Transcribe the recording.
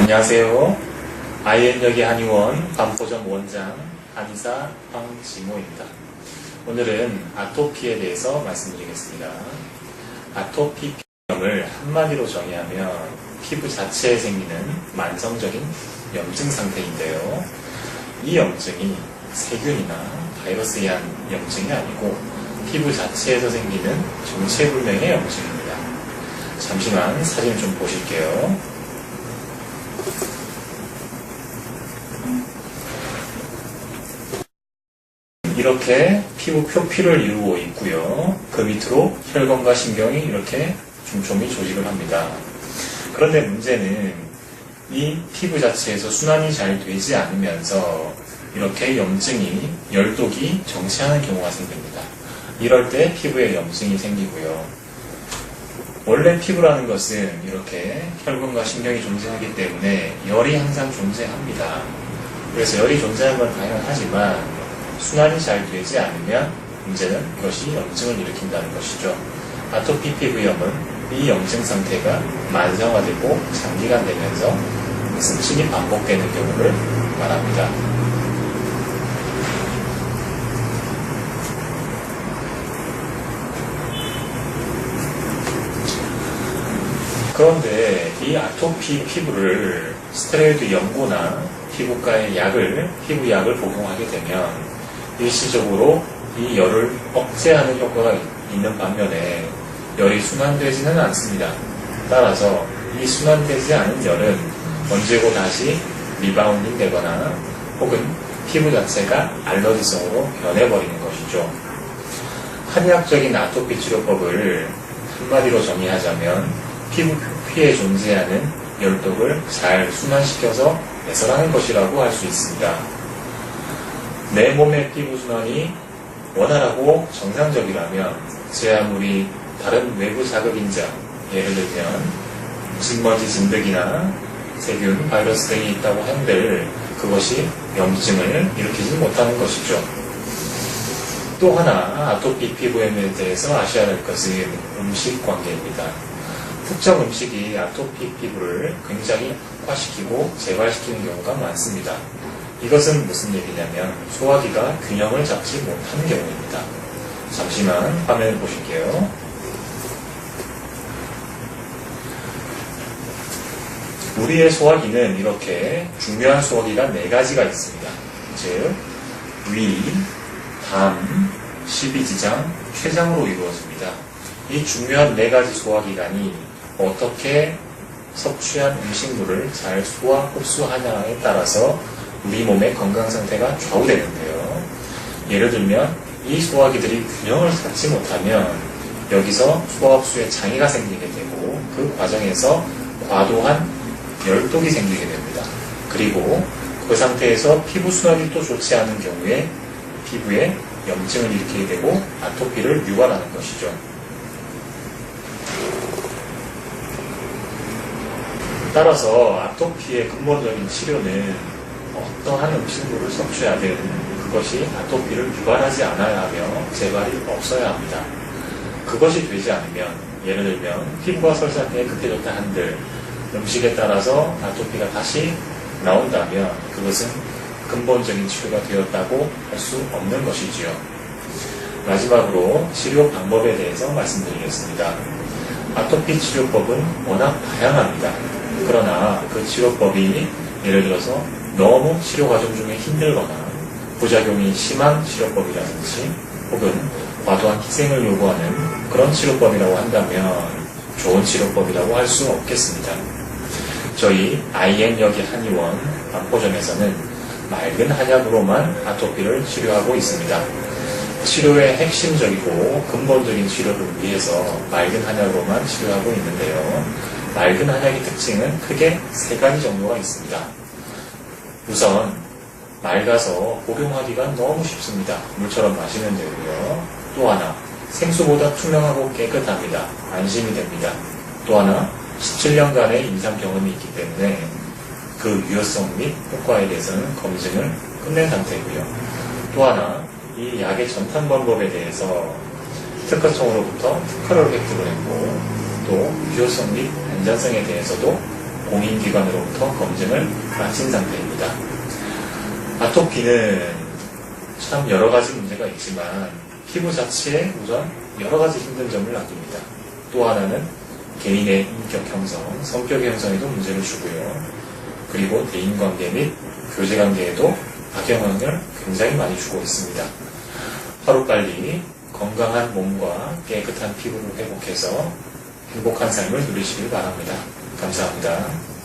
안녕하세요. IN여기 한의원 반포점 원장 한의사 황지모입니다. 오늘은 아토피에 대해서 말씀드리겠습니다. 아토피 피부염을 한마디로 정의하면 피부 자체에 생기는 만성적인 염증 상태인데요. 이 염증이 세균이나 바이러스에 의한 염증이 아니고 피부 자체에서 생기는 정체불명의 염증입니다. 잠시만 사진 좀 보실게요. 이렇게 피부 표피를 이루고 있고요. 그 밑으로 혈관과 신경이 이렇게 촘촘히 조직을 합니다. 그런데 문제는 이 피부 자체에서 순환이 잘 되지 않으면서 이렇게 염증이, 열독이 정체하는 경우가 생깁니다. 이럴 때 피부에 염증이 생기고요. 원래 피부라는 것은 이렇게 혈관과 신경이 존재하기 때문에 열이 항상 존재합니다. 그래서 열이 존재하는 건 당연하지만 순환이 잘 되지 않으면 문제는 이것이 염증을 일으킨다는 것이죠. 아토피 피부염은 이 염증 상태가 만성화되고 장기간 되면서 습진이 반복되는 경우를 말합니다. 그런데 이 아토피 피부를 스테로이드 연고나 피부과의 피부약을 복용하게 되면 일시적으로 이 열을 억제하는 효과가 있는 반면에 열이 순환되지는 않습니다. 따라서 이 순환되지 않은 열은 언제고 다시 리바운딩 되거나 혹은 피부 자체가 알러지성으로 변해버리는 것이죠. 한의학적인 아토피 치료법을 한마디로 정의하자면 피부 표피에 존재하는 열독을 잘 순환시켜서 배설하는 것이라고 할 수 있습니다. 내 몸의 피부 순환이 원활하고 정상적이라면 제 아무리 다른 외부 자극인자, 예를 들면 진먼지 진드기나 세균, 바이러스 등이 있다고 한들 그것이 염증을 일으키지 못하는 것이죠. 또 하나 아토피 피부염에 대해서 아셔야 할 것은 음식 관계입니다. 특정 음식이 아토피 피부를 굉장히 악화시키고 재발시키는 경우가 많습니다. 이것은 무슨 얘기냐면 소화기가 균형을 잡지 못하는 경우입니다. 잠시만 화면을 보실게요. 우리의 소화기는 이렇게 중요한 소화기가 4가지가 있습니다. 즉 위, 담, 십이지장, 췌장으로 이루어집니다. 이 중요한 4가지 소화기관이 어떻게 섭취한 음식물을 잘 소화, 흡수하냐에 따라서 우리 몸의 건강 상태가 좌우되는데요. 예를 들면 이 소화기들이 균형을 잡지 못하면 여기서 소화흡수에 장애가 생기게 되고 그 과정에서 과도한 열독이 생기게 됩니다. 그리고 그 상태에서 피부 순환이 또 좋지 않은 경우에 피부에 염증을 일으키게 되고 아토피를 유발하는 것이죠. 따라서 아토피의 근본적인 치료는 어떠한 음식물을 섭취하든 그것이 아토피를 유발하지 않아야 하며 재발이 없어야 합니다. 그것이 되지 않으면 예를 들면 피부가 설사 깨끗해졌다 한들 음식에 따라서 아토피가 다시 나온다면 그것은 근본적인 치료가 되었다고 할 수 없는 것이지요. 마지막으로 치료 방법에 대해서 말씀드리겠습니다. 아토피 치료법은 워낙 다양합니다. 그러나 그 치료법이 예를 들어서 너무 치료 과정 중에 힘들거나 부작용이 심한 치료법이라든지 혹은 과도한 희생을 요구하는 그런 치료법이라고 한다면 좋은 치료법이라고 할 수 없겠습니다. 저희 IN여기 한의원 반포점에서는 맑은 한약으로만 아토피를 치료하고 있습니다. 치료의 핵심적이고 근본적인 치료를 위해서 맑은 한약으로만 치료하고 있는데요. 맑은 한약의 특징은 크게 3가지 정도가 있습니다. 우선 맑아서 복용하기가 너무 쉽습니다. 물처럼 마시면 되고요. 또 하나 생수보다 투명하고 깨끗합니다. 안심이 됩니다. 또 하나 17년간의 임상 경험이 있기 때문에 그 유효성 및 효과에 대해서는 검증을 끝낸 상태이고요. 또 하나 이 약의 전탄 방법에 대해서 특허청으로부터 특허를 획득을 했고 또 유효성 및 안전성에 대해서도 공인기관으로부터 검증을 마친 상태입니다. 아토피는 참 여러 가지 문제가 있지만 피부 자체에 우선 여러 가지 힘든 점을 남깁니다. 또 하나는 개인의 인격 형성, 성격 형성에도 문제를 주고요. 그리고 대인관계 및 교제관계에도 악영향을 굉장히 많이 주고 있습니다. 하루빨리 건강한 몸과 깨끗한 피부를 회복해서 행복한 삶을 누리시길 바랍니다. 감사합니다.